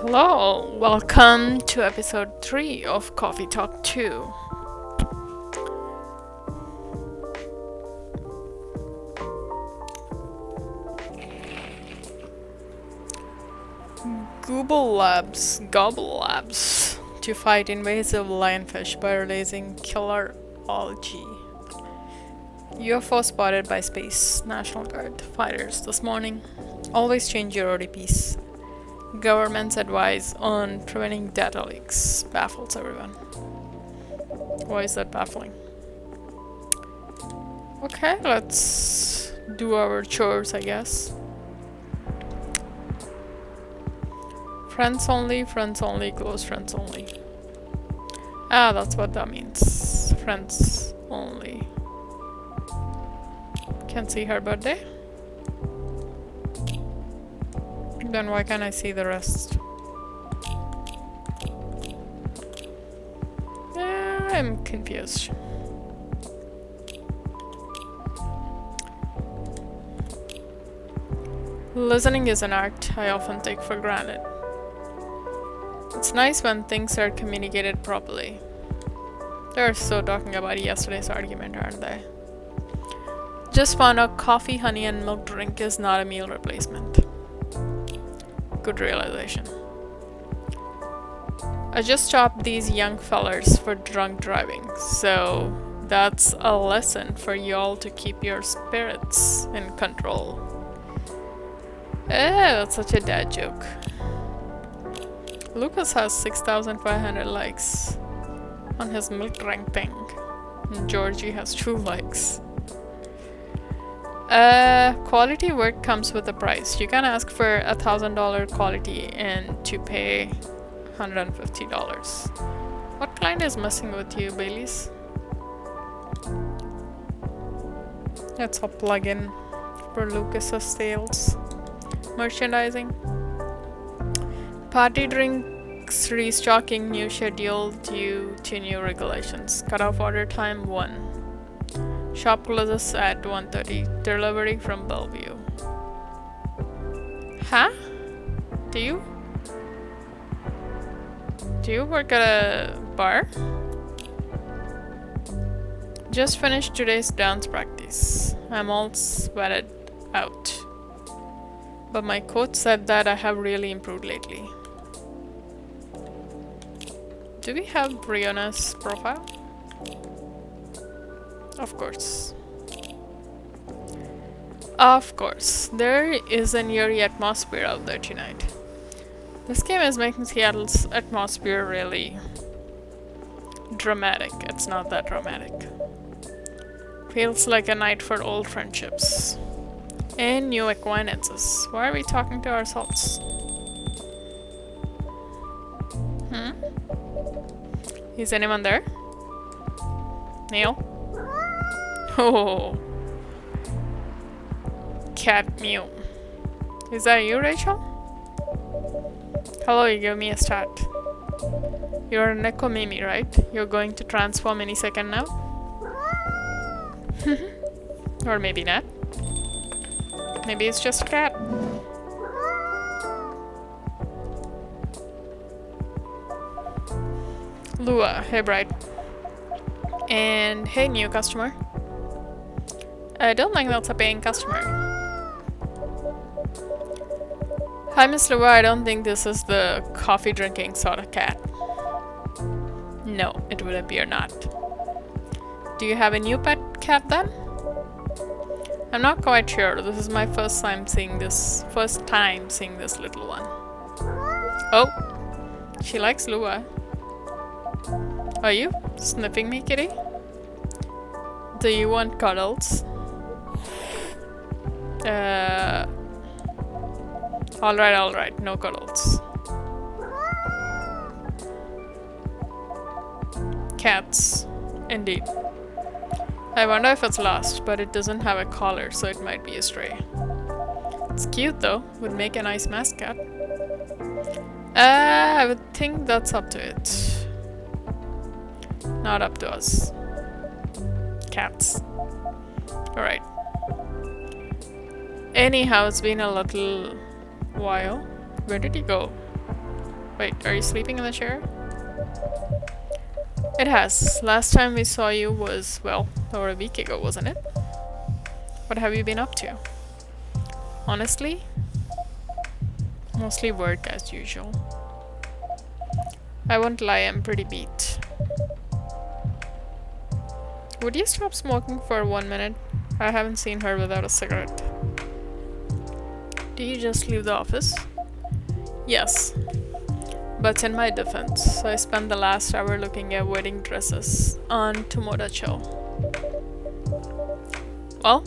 Hello, welcome to episode 3 of Coffee Talk 2. Gobble Labs to fight invasive lionfish by releasing killer algae. UFO spotted by Space National Guard fighters this morning. Always change your ODPs. Government's advice on preventing data leaks baffles everyone. Why is that baffling? Okay, let's do our chores, I guess. Friends only, close friends only. Ah, that's what that means. Friends only. Can't see her birthday? Then why can't I see the rest? I'm confused. Listening is an art I often take for granted. It's nice when things are communicated properly. They're so talking about yesterday's argument, aren't they? Just found out coffee, honey, and milk drink is not a meal replacement. Good realization. I just stopped these young fellers for drunk driving, so that's a lesson for y'all to keep your spirits in control. That's such a dad joke. Lucas has 6,500 likes on his milk drink thing, and Georgie has 2 likes. Quality work comes with a price. You can ask for $1,000 quality and to pay $150. What client is messing with you, Baileys? That's a plugin for Lucas's sales. Merchandising. Party drinks restocking new schedule due to new regulations. Cutoff order time 1. Shop closes at 1:30. Delivery from Bellevue. Huh? Do you work at a bar? Just finished today's dance practice. I'm all sweated out. But my coach said that I have really improved lately. Do we have Brianna's profile? Of course. Of course. There is an eerie atmosphere out there tonight. This game is making Seattle's atmosphere really dramatic. It's not that dramatic. Feels like a night for old friendships. And new acquaintances. Why are we talking to ourselves? Is anyone there? Neil? Oh. Cat mew. Is that you, Rachel? Hello, you gave me a start. You're a Nekomimi, right? You're going to transform any second now? Or maybe not. Maybe it's just a cat. Lua, hey Bright. And hey new customer. I don't think that's a paying customer. Hi Miss Lua, I don't think this is the coffee drinking sort of cat. No, it would appear not. Do you have a new pet cat then? I'm not quite sure. This is my first time seeing this little one. Oh, she likes Lua. Are you sniffing me, kitty? Do you want cuddles? Alright, no cuddles. Cats, indeed. I wonder if it's lost, but it doesn't have a collar, so it might be a stray. It's cute though, would make a nice mascot. I would think that's up to it. Not up to us. Cats. Alright. Anyhow, it's been a little while. Where did he go? Wait, are you sleeping in the chair? It has. Last time we saw you was, well, over a week ago, wasn't it? What have you been up to? Honestly? Mostly work as usual. I won't lie, I'm pretty beat. Would you stop smoking for 1 minute? I haven't seen her without a cigarette. Do you just leave the office? Yes. But in my defense, I spent the last hour looking at wedding dresses on Tomodachi. Well,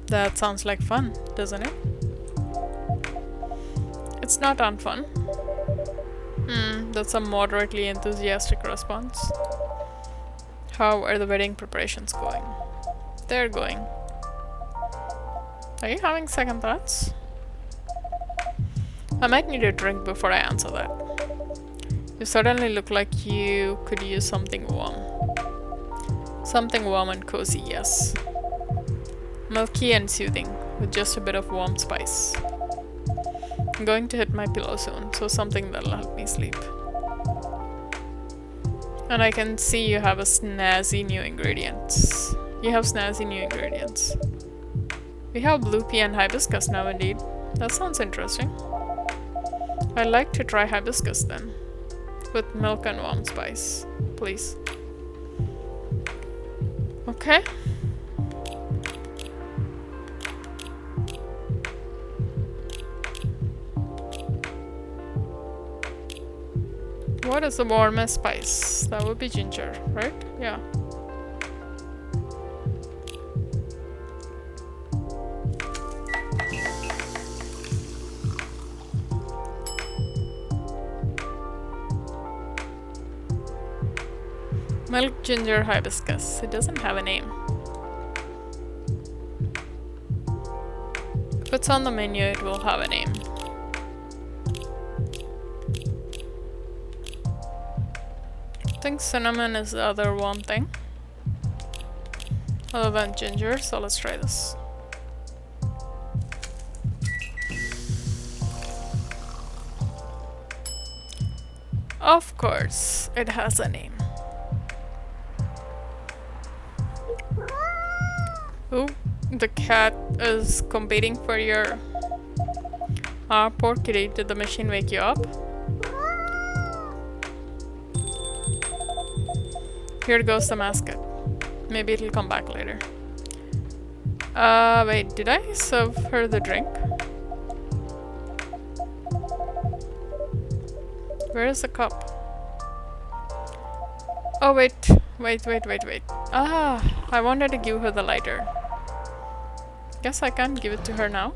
that sounds like fun, doesn't it? It's not unfun. That's a moderately enthusiastic response. How are the wedding preparations going? They're going. Are you having second thoughts? I might need a drink before I answer that. You certainly look like you could use something warm. Something warm and cozy, yes. Milky and soothing, with just a bit of warm spice. I'm going to hit my pillow soon, so something that'll help me sleep. And I can see you have a snazzy new ingredients. You have snazzy new ingredients. We have blue pea and hibiscus now, indeed. That sounds interesting. I'd like to try hibiscus then. With milk and warm spice, please. Okay. What is the warmest spice? That would be ginger, right? Yeah. Milk, ginger, hibiscus. It doesn't have a name. If it's on the menu, it will have a name. I think cinnamon is the other warm thing. Other than ginger, so let's try this. Of course, it has a name. Ooh, the cat is competing for your... poor kitty, did the machine wake you up? Here goes the mascot. Maybe it'll come back later. Wait, did I serve her the drink? Where is the cup? Oh, wait. Ah, I wanted to give her the lighter. Guess I can't give it to her now.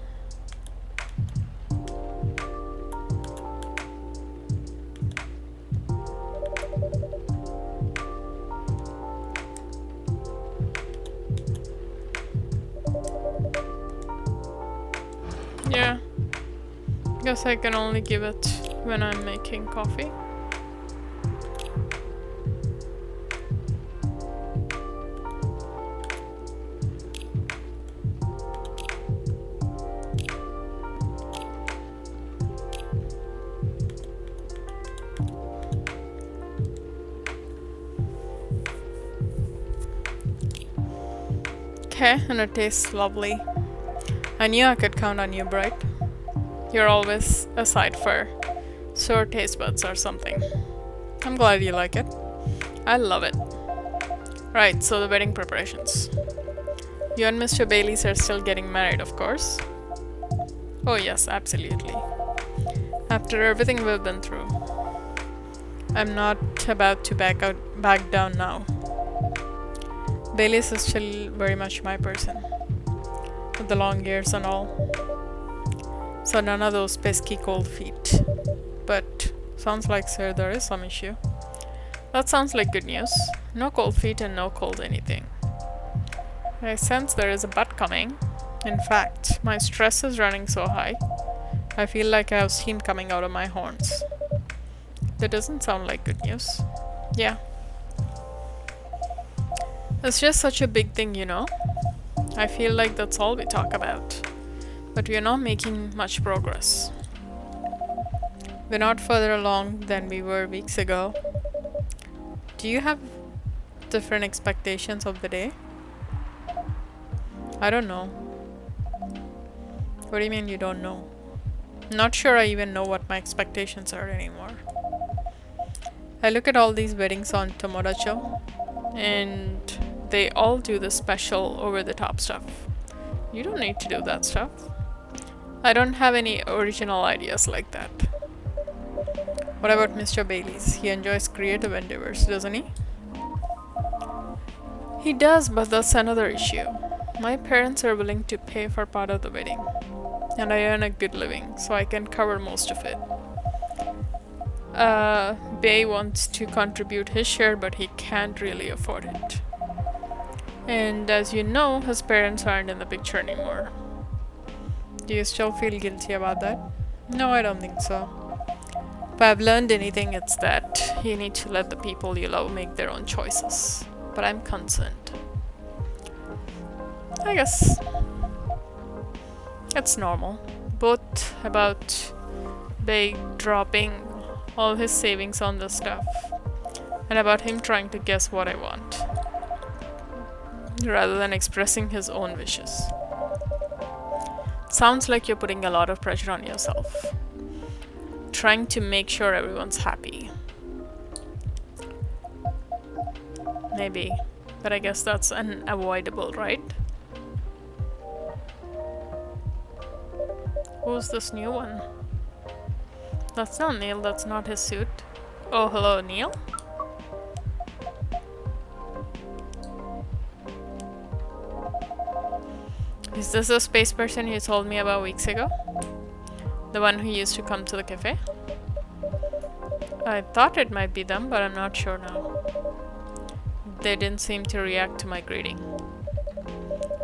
Yeah. Guess I can only give it when I'm making coffee. Okay, and it tastes lovely. I knew I could count on you, Bright. You're always a sight for sore taste buds or something. I'm glad you like it. I love it. Right, so the wedding preparations. You and Mr. Baileys are still getting married, of course. Oh yes, absolutely. After everything we've been through. I'm not about to back down now. Baileys is still very much my person. With the long years and all. So none of those pesky cold feet. But sounds like, sir, there is some issue. That sounds like good news. No cold feet and no cold anything. I sense there is a but coming. In fact, my stress is running so high. I feel like I have steam coming out of my horns. That doesn't sound like good news. Yeah. It's just such a big thing, you know? I feel like that's all we talk about. But we are not making much progress. We're not further along than we were weeks ago. Do you have different expectations of the day? I don't know. What do you mean you don't know? Not sure I even know what my expectations are anymore. I look at all these weddings on Tomodacho, and they all do the special over-the-top stuff. You don't need to do that stuff. I don't have any original ideas like that. What about Mr. Bailey's? He enjoys creative endeavors, doesn't he? He does, but that's another issue. My parents are willing to pay for part of the wedding, and I earn a good living, so I can cover most of it. Bay wants to contribute his share, but he can't really afford it. And as you know, his parents aren't in the picture anymore. Do you still feel guilty about that? No, I don't think so. If I've learned anything, it's that you need to let the people you love make their own choices. But I'm concerned. I guess it's normal. Both about Bay dropping all his savings on this stuff, and about him trying to guess what I want, rather than expressing his own wishes. Sounds like you're putting a lot of pressure on yourself, trying to make sure everyone's happy. Maybe, but I guess that's unavoidable, right? Who's this new one? That's not Neil, that's not his suit. Oh, hello, Neil? Is this the space person you told me about weeks ago? The one who used to come to the cafe? I thought it might be them, but I'm not sure now. They didn't seem to react to my greeting.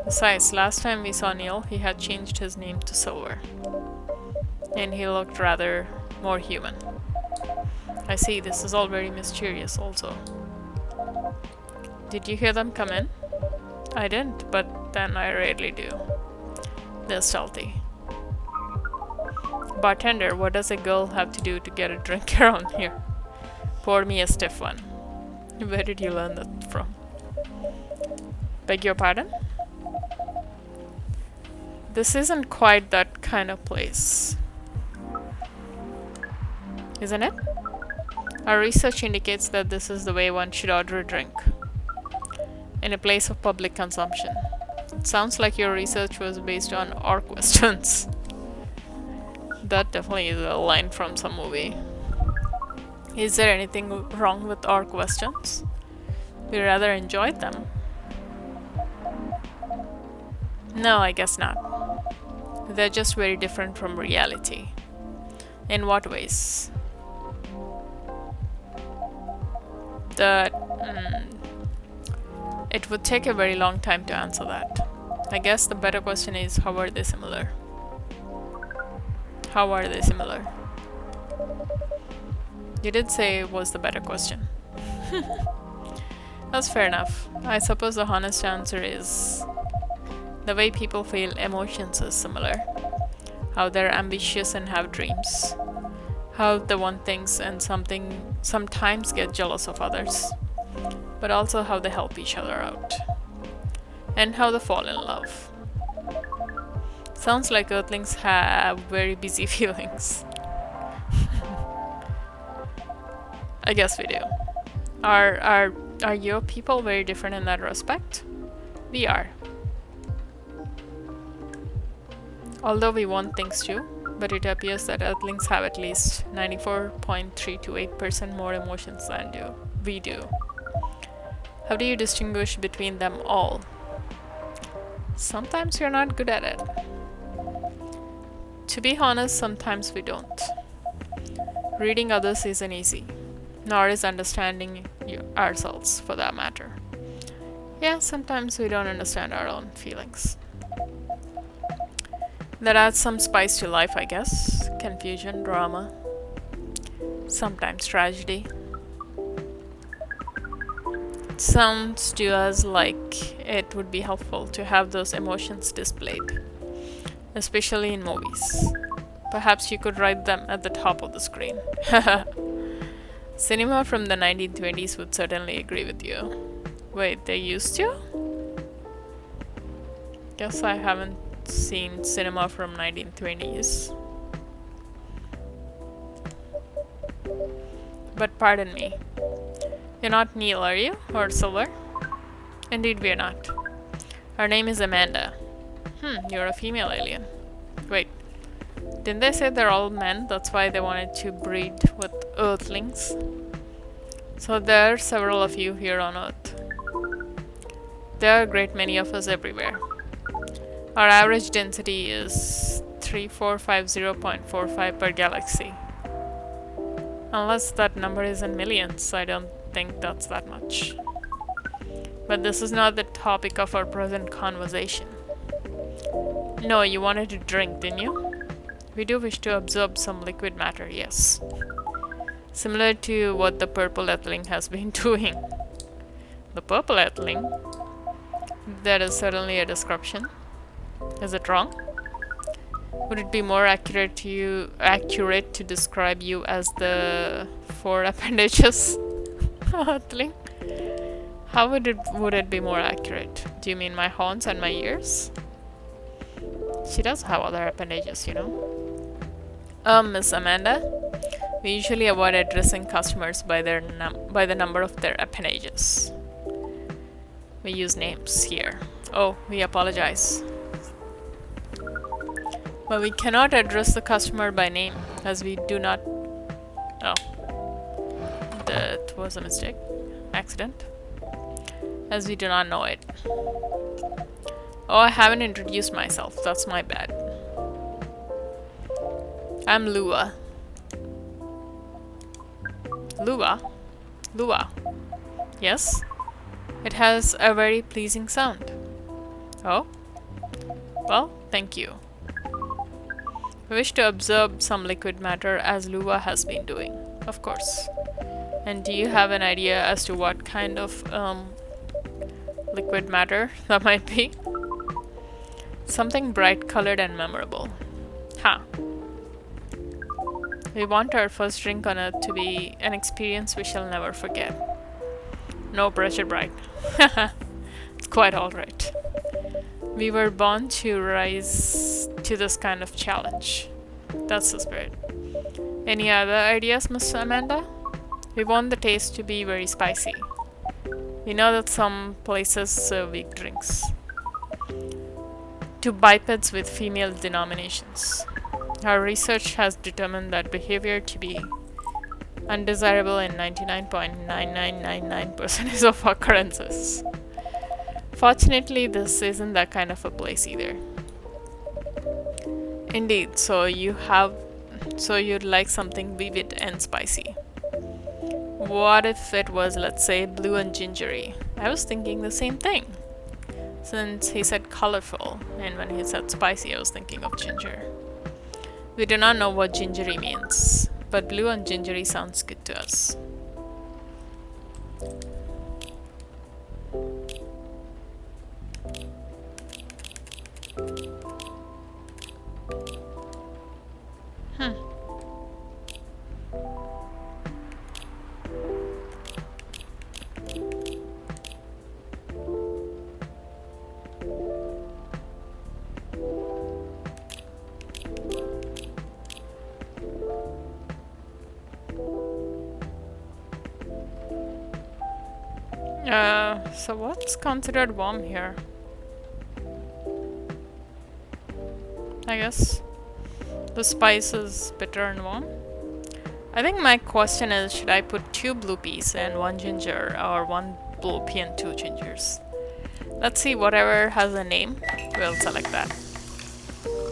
Besides, last time we saw Neil, he had changed his name to Silver. And he looked rather more human. I see, this is all very mysterious also. Did you hear them come in? I didn't, but then I rarely do. They're stealthy. Bartender, what does a girl have to do to get a drink around here? Pour me a stiff one. Where did you learn that from? Beg your pardon? This isn't quite that kind of place. Isn't it? Our research indicates that this is the way one should order a drink. In a place of public consumption. It sounds like your research was based on orc westerns. That definitely is a line from some movie. Is there anything wrong with orc westerns? We rather enjoyed them. No, I guess not. They're just very different from reality. In what ways? It would take a very long time to answer that. I guess the better question is, how are they similar? How are they similar? You did say it was the better question. That's fair enough. I suppose the honest answer is the way people feel emotions is similar. How they're ambitious and have dreams. How they want things and sometimes get jealous of others. But also how they help each other out. And how they fall in love. Sounds like Earthlings have very busy feelings. I guess we do. Are your people very different in that respect? We are. Although we want things too, but it appears that Earthlings have at least 94.328% more emotions than we do. How do you distinguish between them all? Sometimes you're not good at it. To be honest, sometimes we don't. Reading others isn't easy, nor is understanding ourselves for that matter. Yeah, sometimes we don't understand our own feelings. That adds some spice to life, I guess. Confusion, drama, sometimes tragedy. It sounds to us like it would be helpful to have those emotions displayed, especially in movies. Perhaps you could write them at the top of the screen. Cinema from the 1920s would certainly agree with you. Wait, they used to? Guess I haven't seen cinema from 1920s. But pardon me. You're not Neil, are you? Or Silver? Indeed, we're not. Our name is Amanda. You're a female alien. Wait, didn't they say they're all men? That's why they wanted to breed with Earthlings. So there are several of you here on Earth. There are a great many of us everywhere. Our average density is 3450.45 per galaxy. Unless that number is in millions, I don't think that's that much. But this is not the topic of our present conversation. No, you wanted to drink, didn't you? We do wish to absorb some liquid matter, yes. Similar to what the purple Earthling has been doing. The purple Earthling? That is certainly a description. Is it wrong? Would it be more accurate to describe you as the 4 appendages Earthling? How would it be more accurate? Do you mean my horns and my ears? She does have other appendages, you know. Miss Amanda, we usually avoid addressing customers by the number of their appendages. We use names here. Oh, we apologize. But we cannot address the customer by name, as we do not... Oh. That was a mistake. Accident. As we do not know it. Oh, I haven't introduced myself. That's my bad. I'm Lua. Lua? Lua. Yes? It has a very pleasing sound. Oh? Well, thank you. We wish to absorb some liquid matter as Lua has been doing, of course. And do you have an idea as to what kind of liquid matter that might be? Something bright colored and memorable. Huh. We want our first drink on Earth to be an experience we shall never forget. No pressure, Bright. It's quite alright. We were born to rise to this kind of challenge. That's the spirit. Any other ideas, Miss Amanda? We want the taste to be very spicy. We know that some places serve weak drinks. To bipeds with female denominations. Our research has determined that behavior to be undesirable in 99.9999% of occurrences. Fortunately, this isn't that kind of a place either. Indeed, so you'd like something vivid and spicy. What if it was, let's say, blue and gingery? I was thinking the same thing. Since he said colorful, and when he said spicy, I was thinking of ginger. We do not know what gingery means, but blue and gingery sounds good to us. So what's considered warm here? I guess the spice is bitter and warm. I think my question is, should I put 2 blue peas and 1 ginger, or 1 blue pea and 2 gingers? Let's see, whatever has a name, we'll select that.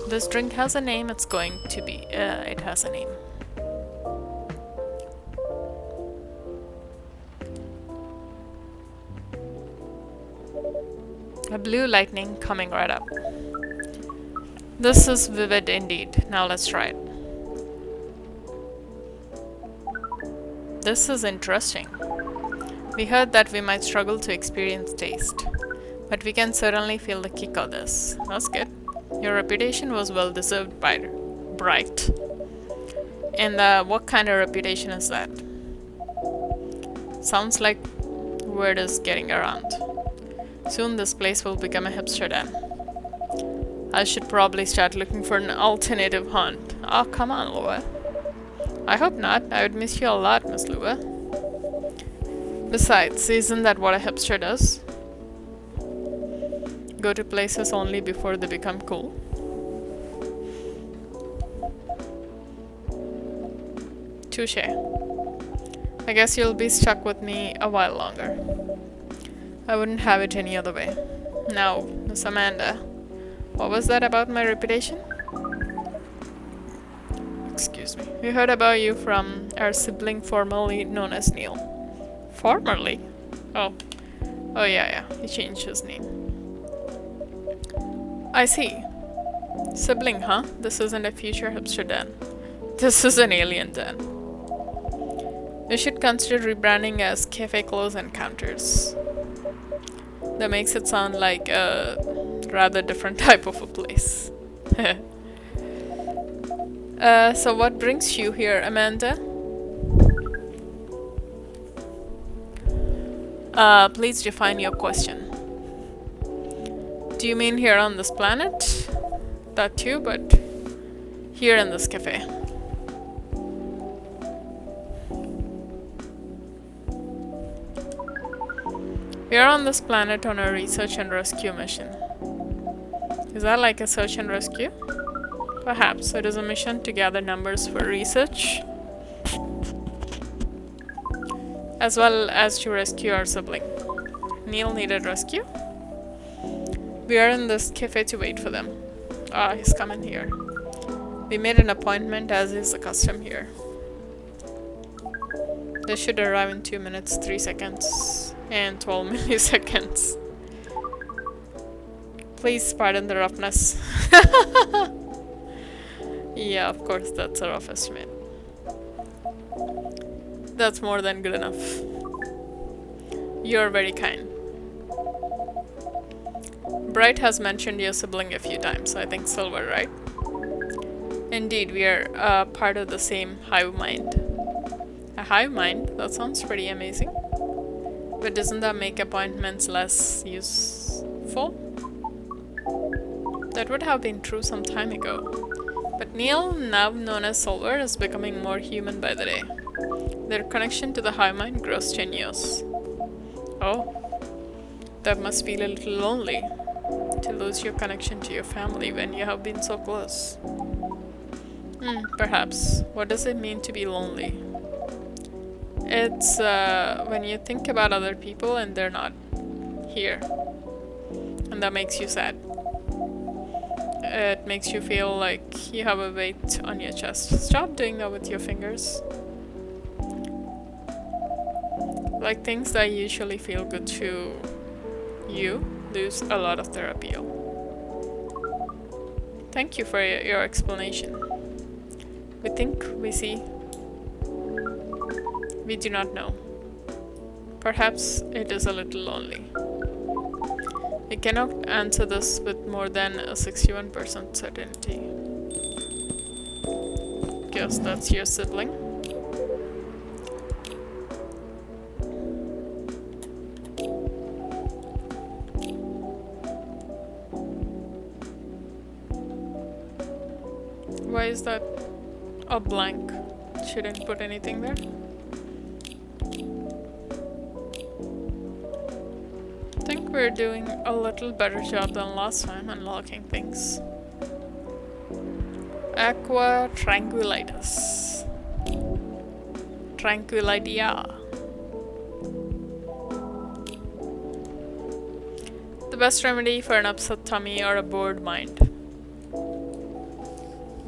This drink has a name, it's going to be, it has a name. A blue lightning coming right up. This is vivid indeed. Now let's try it. This is interesting. We heard that we might struggle to experience taste, but we can certainly feel the kick of this. That's good. Your reputation was well deserved, Bright. And what kind of reputation is that? Sounds like word is getting around. Soon this place will become a hipster den. I should probably start looking for an alternative hunt. Oh, come on, Lua. I hope not. I would miss you a lot, Miss Lua. Besides, isn't that what a hipster does? Go to places only before they become cool? Touche. I guess you'll be stuck with me a while longer. I wouldn't have it any other way. Now, Miss Amanda, what was that about my reputation? Excuse me. We heard about you from our sibling formerly known as Neil. Formerly? Oh. Oh yeah, he changed his name. I see. Sibling, huh? This isn't a future hipster den. This is an alien den. You should consider rebranding as Cafe Close Encounters. That makes it sound like a rather different type of a place. So what brings you here, Amanda? Please define your question. Do you mean here on this planet? That too, but here in this cafe. We are on this planet on a research and rescue mission. Is that like a search and rescue? Perhaps it is a mission to gather numbers for research, as well as to rescue our sibling. Neil needed rescue? We are in this cafe to wait for them. Ah, he's coming here. We made an appointment as is the custom here. They should arrive in 2 minutes, 3 seconds, and 12 milliseconds. Please pardon the roughness. Yeah, of course, that's a rough estimate. That's more than good enough. You're very kind. Bright has mentioned your sibling a few times. I think Silver, right? Indeed, we are part of the same hive mind. A hive mind? That sounds pretty amazing. But doesn't that make appointments less useful? That would have been true some time ago. But Neil, now known as Silver, is becoming more human by the day. Their connection to the hive mind grows tenuous. Oh, that must feel a little lonely, to lose your connection to your family when you have been so close. Perhaps. What does it mean to be lonely? It's when you think about other people and they're not here. And that makes you sad. It makes you feel like you have a weight on your chest. Stop doing that with your fingers. Like things that usually feel good to you lose a lot of their appeal. Thank you for your explanation. We think, we see. We do not know. Perhaps it is a little lonely. We cannot answer this with more than a 61% certainty. Guess that's your sibling. Why is that a blank? Shouldn't put anything there. I think we're doing a little better job than last time unlocking things. Aqua Tranquilitis. Tranquilitia. The best remedy for an upset tummy or a bored mind.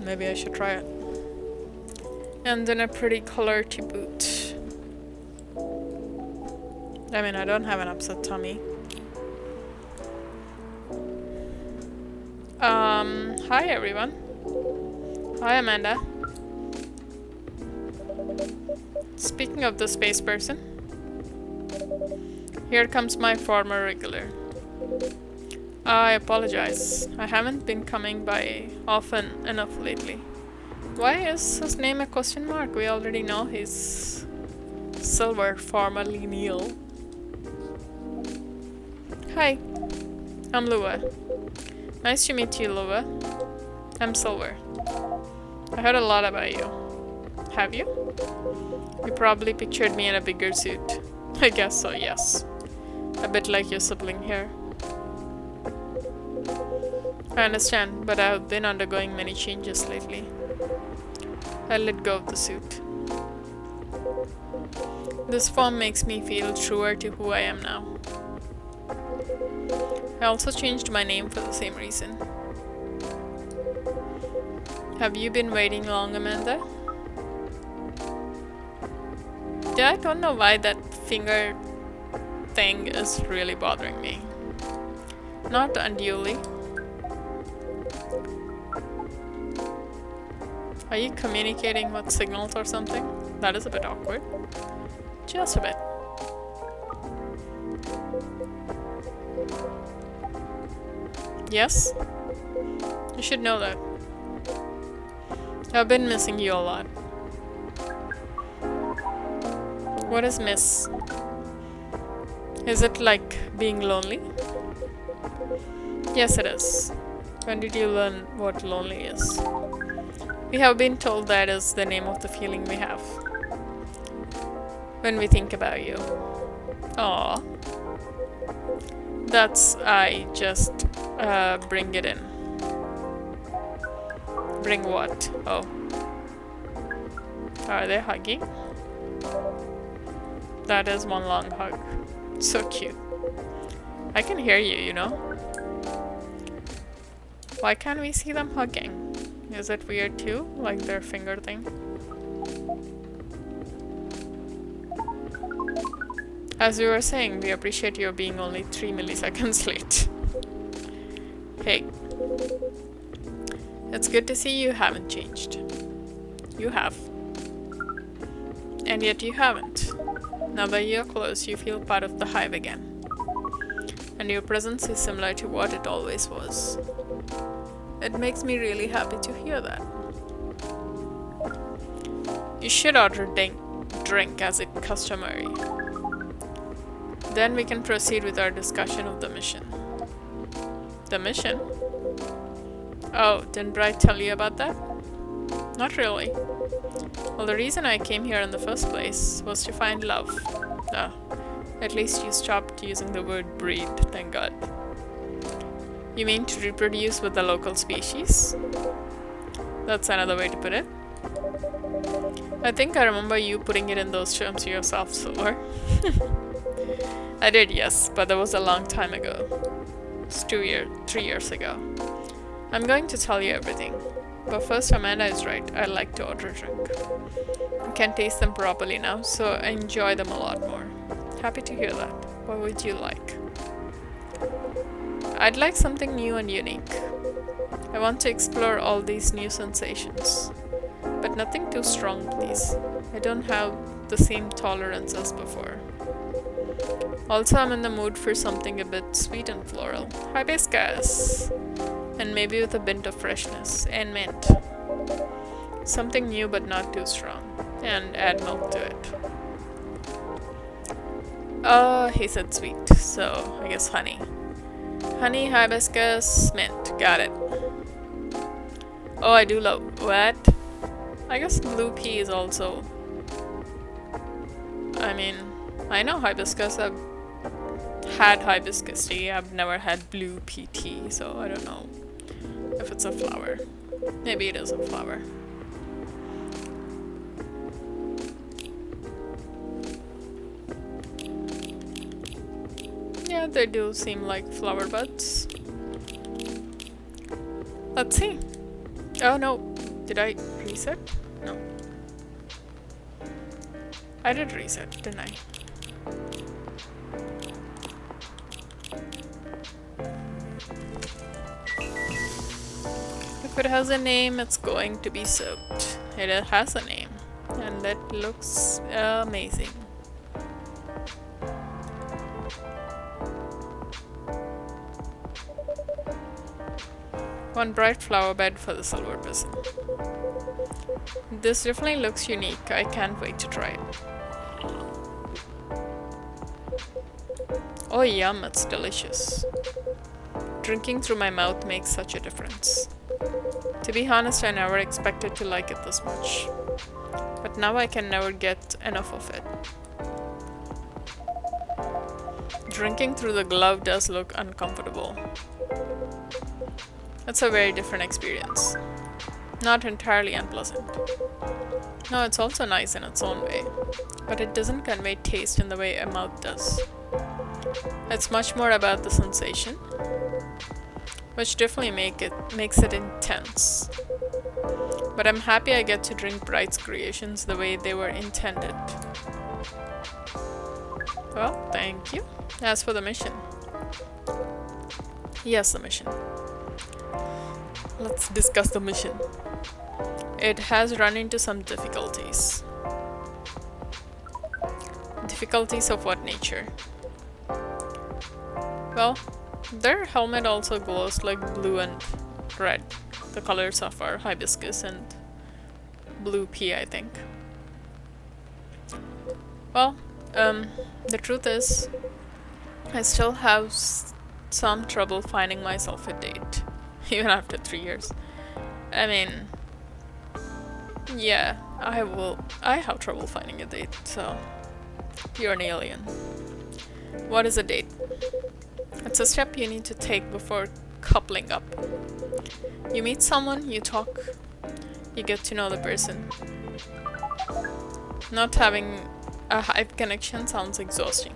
Maybe I should try it. And then a pretty color to boot. I mean, I don't have an upset tummy. Hi everyone. Hi Amanda. Speaking of the space person, here comes my former regular. I apologize. I haven't been coming by often enough lately. Why is his name a question mark? We already know he's Silver, formerly Neil. Hi, I'm Lua. Nice to meet you, Lua. I'm Silver. I heard a lot about you. Have you? You probably pictured me in a bigger suit. I guess so, yes. A bit like your sibling here. I understand, but I have been undergoing many changes lately. I let go of the suit. This form makes me feel truer to who I am now. I also changed my name for the same reason. Have you been waiting long, Amanda? Yeah, I don't know why that finger thing is really bothering me. Not unduly. Are you communicating with signals or something? That is a bit awkward. Just a bit. Yes? You should know that. I've been missing you a lot. What is miss? Is it like being lonely? Yes, it is. When did you learn what lonely is? We have been told that is the name of the feeling we have when we think about you. Aww. That's, I just bring it in. Bring what? Oh. Are they hugging? That is one long hug. So cute. I can hear you, you know? Why can't we see them hugging? Is it weird too? Like their finger thing? As we were saying, we appreciate your being only 3 milliseconds late. Hey. It's good to see you haven't changed. You have. And yet you haven't. Now that you're close, you feel part of the hive again. And your presence is similar to what it always was. It makes me really happy to hear that. You should order drink as it's customary. Then we can proceed with our discussion of the mission. The mission? Oh, didn't Bright tell you about that? Not really. Well, the reason I came here in the first place was to find love. Ah, at least you stopped using the word breed, thank God. You mean to reproduce with the local species? That's another way to put it. I think I remember you putting it in those terms yourself, Silver. I did, yes, but that was a long time ago. It's 3 years ago. I'm going to tell you everything. But first, Amanda is right. I like to order a drink. I can taste them properly now, so I enjoy them a lot more. Happy to hear that. What would you like? I'd like something new and unique. I want to explore all these new sensations. But nothing too strong, please. I don't have the same tolerance as before. Also, I'm in the mood for something a bit sweet and floral. Hibiscus! And maybe with a bit of freshness and mint. Something new but not too strong. And add milk to it. He said sweet, so I guess honey. Honey, hibiscus, mint. Got it. Oh, I do love... What? I guess blue pea is also... I mean, I know hibiscus. I've had hibiscus tea. I've never had blue pea tea, so I don't know if it's a flower. Maybe it is a flower. Yeah, they do seem like flower buds. Let's see. Oh no, did I reset? No. I did reset, didn't I? If it has a name, it's going to be soaked. It has a name, and that looks amazing. One bright flower bed for the silver person. This definitely looks unique. I can't wait to try it. Oh yum, it's delicious. Drinking through my mouth makes such a difference. To be honest, I never expected to like it this much. But now I can never get enough of it. Drinking through the glove does look uncomfortable. It's a very different experience. Not entirely unpleasant. No, it's also nice in its own way, but it doesn't convey taste in the way a mouth does. It's much more about the sensation, which definitely makes it intense. But I'm happy I get to drink Bright's creations the way they were intended. Well, thank you. As for the mission. Yes, the mission. Let's discuss the mission. It has run into some difficulties. Difficulties of what nature? Well, their helmet also glows like blue and red, the colors of our hibiscus and blue pea, I think. Well, the truth is, I still have some trouble finding myself a date, even after 3 years. I mean, yeah, I have trouble finding a date, so you're an alien. What is a date? It's a step you need to take before coupling up. You meet someone, you talk, you get to know the person. Not having a Hive connection sounds exhausting.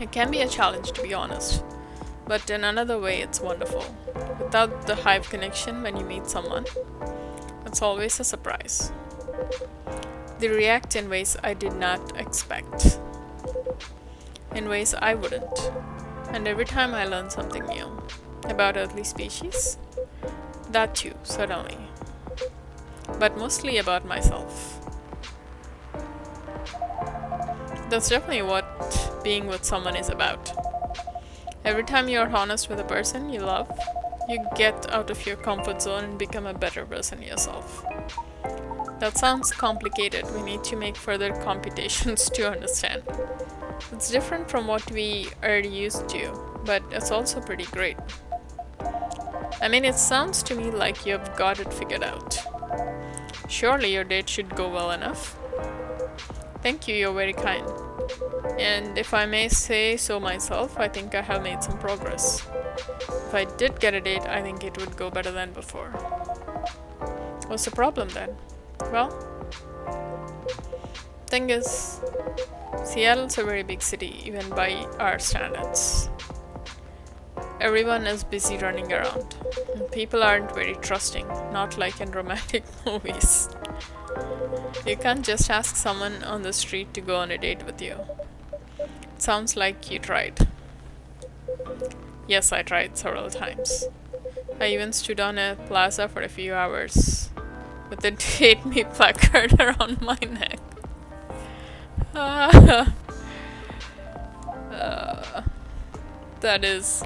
It can be a challenge, to be honest, but in another way it's wonderful. Without the Hive connection, when you meet someone, it's always a surprise. They react in ways I did not expect, in ways I wouldn't. And every time I learn something new about earthly species, that too, certainly. But mostly about myself. That's definitely what being with someone is about. Every time you're honest with a person you love, you get out of your comfort zone and become a better person yourself. That sounds complicated. We need to make further computations to understand. It's different from what we are used to, but it's also pretty great. I mean, it sounds to me like you've got it figured out. Surely your date should go well enough. Thank you, you're very kind. And if I may say so myself, I think I have made some progress. If I did get a date, I think it would go better than before. What's the problem then? Well, thing is, Seattle's a very big city, even by our standards. Everyone is busy running around. And people aren't very trusting, not like in romantic movies. You can't just ask someone on the street to go on a date with you. It sounds like you tried. Yes, I tried several times. I even stood on a plaza for a few hours with a date me placard around my neck. That is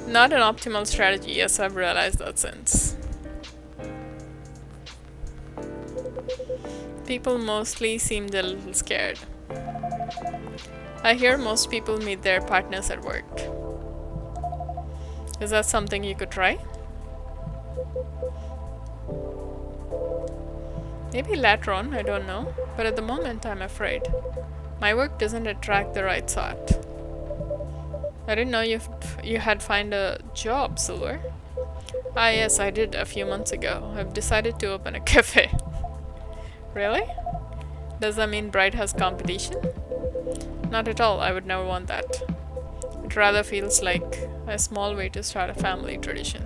not an optimal strategy. Yes, I've realized that since. People mostly seemed a little scared. I hear most people meet their partners at work. Is that something you could try? Maybe later on, I don't know. But at the moment, I'm afraid. My work doesn't attract the right sort. I didn't know you had found a job, Silver. Ah yes, I did a few months ago. I've decided to open a cafe. Really? Does that mean Bright has competition? Not at all, I would never want that. It rather feels like a small way to start a family tradition.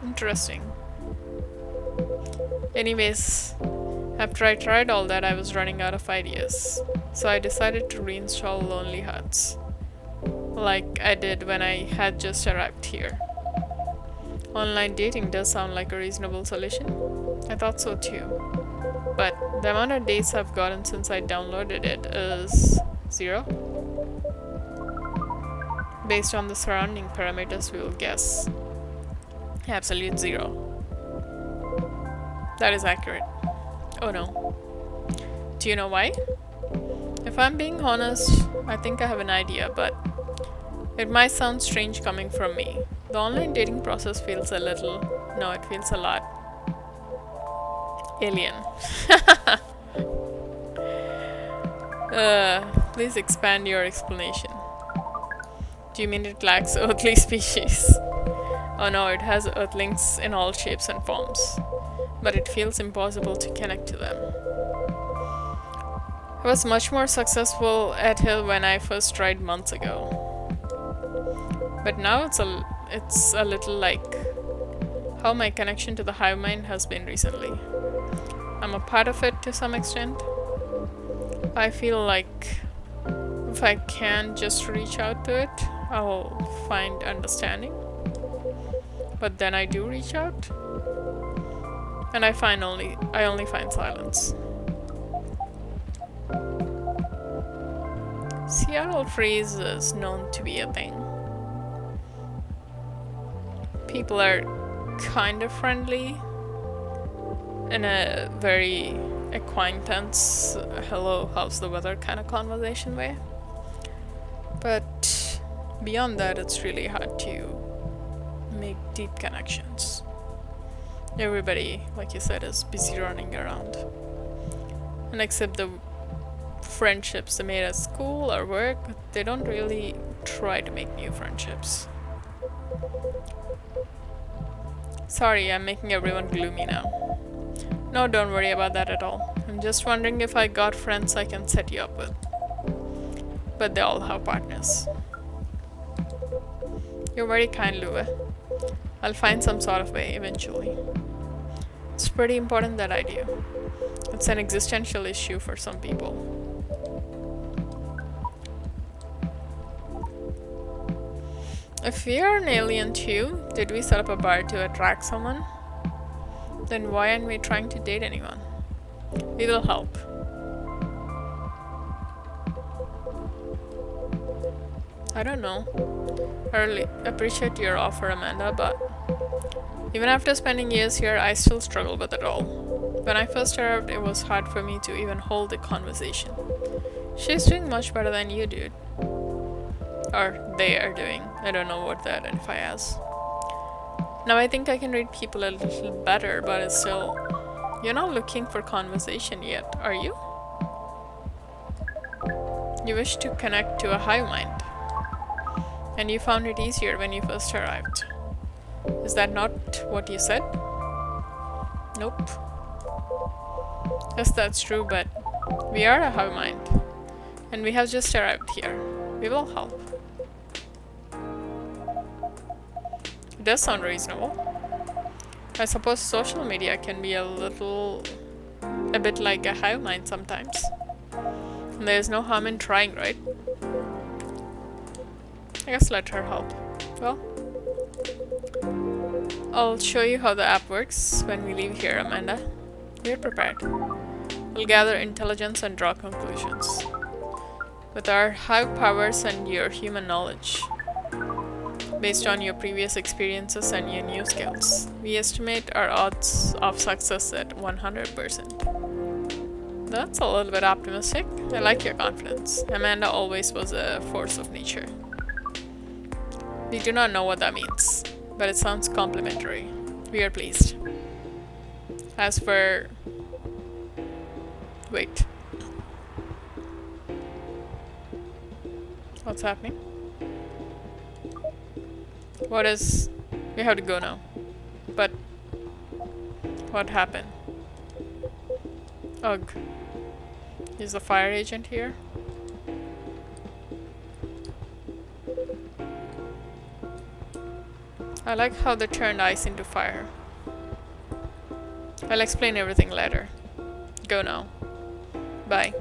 Interesting. Anyways, after I tried all that, I was running out of ideas. So I decided to reinstall Lonely Hearts, like I did when I had just arrived here. Online dating does sound like a reasonable solution. I thought so too. But the amount of dates I've gotten since I downloaded it is 0. Based on the surrounding parameters, we will guess absolute 0. That is accurate. Oh no. Do you know why? If I'm being honest, I think I have an idea, but it might sound strange coming from me. The online dating process feels a little, no, it feels a lot alien. Please expand your explanation. Do you mean it lacks earthly species? Oh no, it has earthlings in all shapes and forms, but it feels impossible to connect to them. I was much more successful at it when I first tried months ago. But now it's a little like how my connection to the hive mind has been recently. I'm a part of it to some extent. I feel like if I can just reach out to it, I'll find understanding. But then I do reach out, and I only find silence. Seattle freeze is known to be a thing. People are kind of friendly in a very acquaintance, hello, how's the weather kind of conversation way. But beyond that, it's really hard to make deep connections. Everybody, like you said, is busy running around. And except the friendships they made at school or work, they don't really try to make new friendships. Sorry, I'm making everyone gloomy now. No, don't worry about that at all. I'm just wondering if I got friends I can set you up with. But they all have partners. You're very kind, Lua. I'll find some sort of way eventually. It's pretty important that I do. It's an existential issue for some people. If we are an alien too, did we set up a bar to attract someone? Then why aren't we trying to date anyone? We will help. I don't know. I really appreciate your offer, Amanda, but even after spending years here, I still struggle with it all. When I first arrived, it was hard for me to even hold a conversation. She's doing much better than you did. Or they are doing. I don't know what they identify as. Now I think I can read people a little better, but it's still... You're not looking for conversation yet, are you? You wish to connect to a hive mind. And you found it easier when you first arrived. Is that not what you said? Nope. Yes, that's true, but we are a hive mind. And we have just arrived here. We will help. It does sound reasonable. I suppose social media can be a bit like a hive mind sometimes. And there's no harm in trying, right? I guess let her help. Well, I'll show you how the app works when we leave here, Amanda. We're prepared. We'll gather intelligence and draw conclusions. With our hive powers and your human knowledge, based on your previous experiences and your new skills, we estimate our odds of success at 100%. That's a little bit optimistic. I like your confidence. Amanda always was a force of nature. We do not know what that means, but it sounds complimentary. We are pleased. As for... Wait. What's happening? What is... We have to go now. But... What happened? Ugh. Is the fire agent here? I like how they turned ice into fire. I'll explain everything later. Go now. Bye.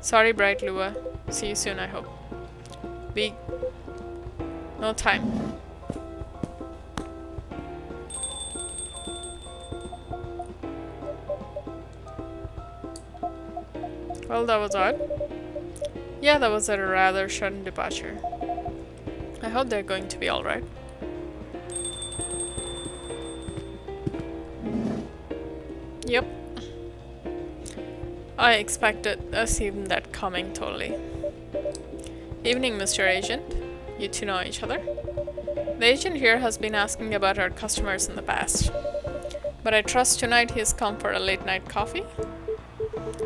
Sorry, Bright Lua. See you soon, I hope. No time. Well, that was odd. Yeah, that was a rather sudden departure. I hope they're going to be alright. Yep. I assumed that coming totally. Evening, Mr. Agent. You two know each other? The agent here has been asking about our customers in the past. But I trust tonight he's come for a late night coffee?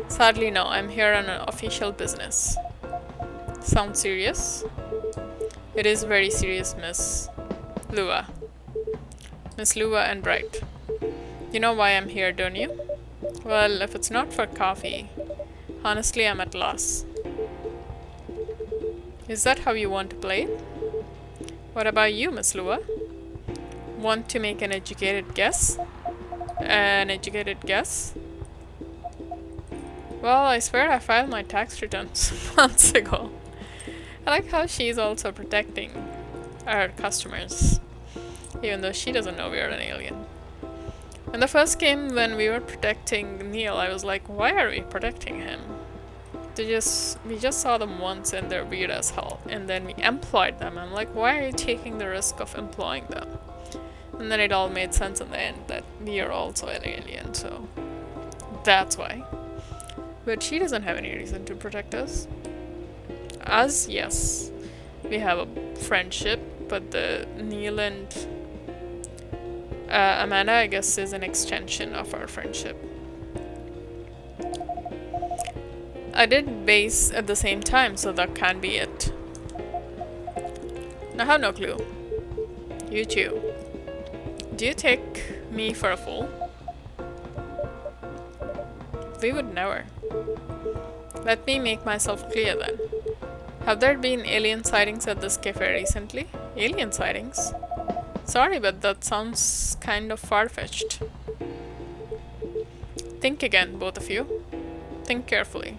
Sadly, no. I'm here on an official business. Sounds serious? It is very serious, Miss Lua. Miss Lua and Bright. You know why I'm here, don't you? Well, if it's not for coffee, honestly, I'm at loss. Is that how you want to play it? What about you, Miss Lua? Want to make an educated guess? An educated guess? Well, I swear I filed my tax returns months ago. I like how she's also protecting our customers, even though she doesn't know we're an alien. In the first game, when we were protecting Neil, I was like, why are we protecting him? We just saw them once and they're weird as hell, and then we employed them. I'm like, why are you taking the risk of employing them? And then it all made sense in the end that we are also an alien, so that's why. But she doesn't have any reason to protect us. Us, yes, we have a friendship, but the Neil and Amanda, I guess, is an extension of our friendship. I did base at the same time, so that can be it. I have no clue. You too. Do you take me for a fool? We would never. Let me make myself clear then. Have there been alien sightings at this cafe recently? Alien sightings? Sorry, but that sounds kind of far-fetched. Think again, both of you. Think carefully.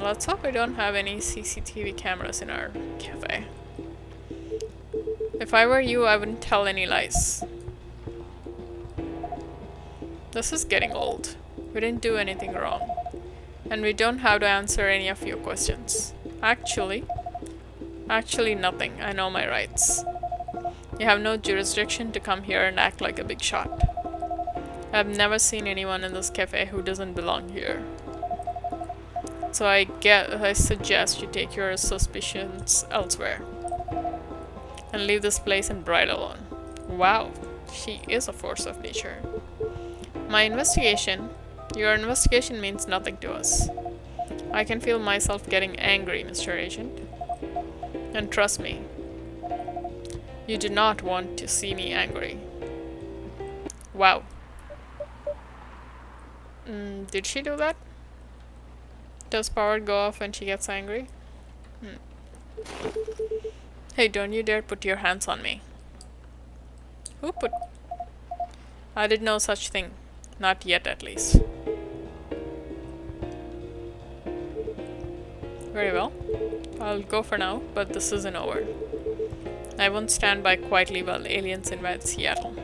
Let's hope we don't have any CCTV cameras in our cafe. If I were you, I wouldn't tell any lies. This is getting old. We didn't do anything wrong. And we don't have to answer any of your questions. Actually nothing. I know my rights. You have no jurisdiction to come here and act like a big shot. I've never seen anyone in this cafe who doesn't belong here. So I suggest you take your suspicions elsewhere. And leave this place and Bright alone. Wow, she is a force of nature. Your investigation means nothing to us. I can feel myself getting angry, Mr. Agent. And trust me, you do not want to see me angry. Wow. Did she do that? Does power go off when she gets angry? Hey, don't you dare put your hands on me. Who put... I did no such thing. Not yet, at least. Very well. I'll go for now, but this isn't over. I won't stand by quietly while aliens invade Seattle.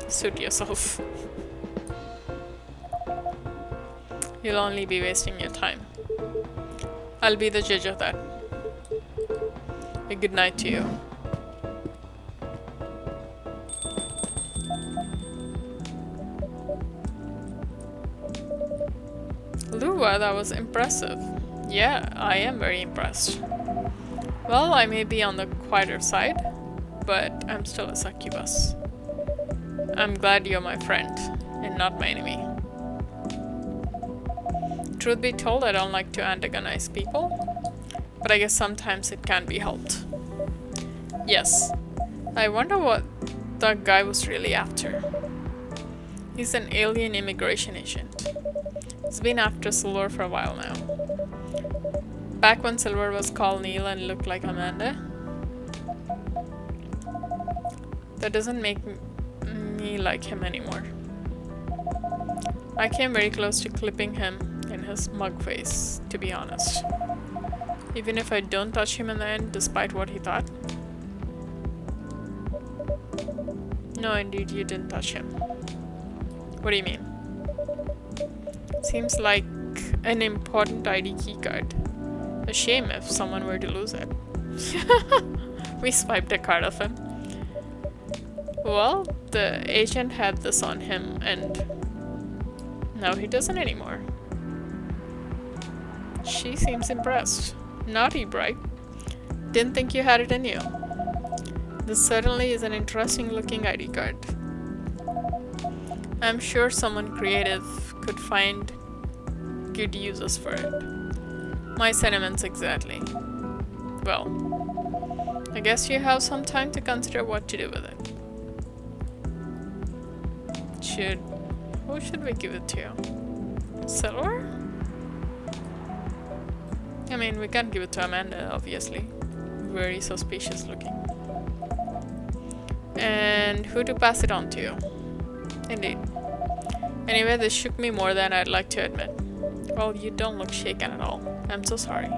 Suit yourself. You'll only be wasting your time. I'll be the judge of that. A good night to you. Lua, that was impressive. Yeah, I am very impressed. Well, I may be on the quieter side, but I'm still a succubus. I'm glad you're my friend, and not my enemy. Truth be told, I don't like to antagonize people, but I guess sometimes it can be helped. Yes, I wonder what that guy was really after. He's an alien immigration agent. He's been after Silver for a while now. Back when Silver was called Neil and looked like Amanda. That doesn't make me like him anymore. I came very close to clipping him in his mug face, to be honest. Even if I don't touch him in the end, despite what he thought. No, indeed, you didn't touch him. What do you mean? Seems like an important ID keycard. A shame if someone were to lose it. We swiped a card of him. Well, the agent had this on him and now he doesn't anymore. She seems impressed. Naughty, Bright. Didn't think you had it in you. This certainly is an interesting looking ID card. I'm sure someone creative could find good uses for it. My sentiments exactly. Well, I guess you have some time to consider what to do with it. Who should we give it to? Silver? I mean, we can't give it to Amanda, obviously. Very suspicious looking. And who to pass it on to? Indeed. Anyway, this shook me more than I'd like to admit. Well, you don't look shaken at all. I'm so sorry.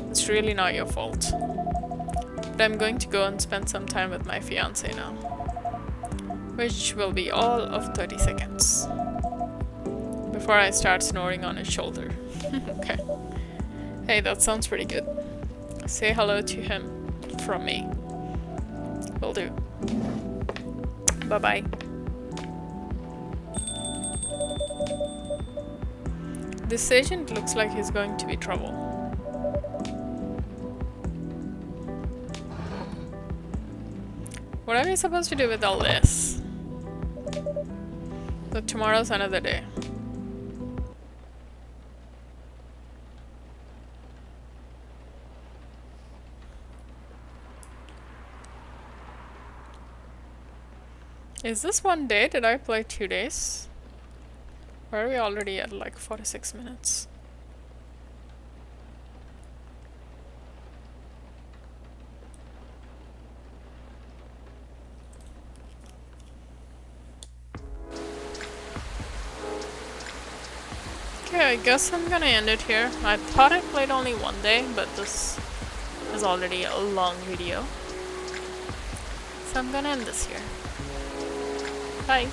It's really not your fault. But I'm going to go and spend some time with my fiancé now. Which will be all of 30 seconds. Before I start snoring on his shoulder. Okay. Hey, that sounds pretty good. Say hello to him from me. Will do. Bye-bye. This agent looks like he's going to be trouble. What are we supposed to do with all this? But tomorrow's another day. Is this one day? Did I play 2 days? Or are we already at like 46 minutes? Okay, I guess I'm gonna end it here. I thought I played only 1 day, but this is already a long video. So I'm gonna end this here. Bye.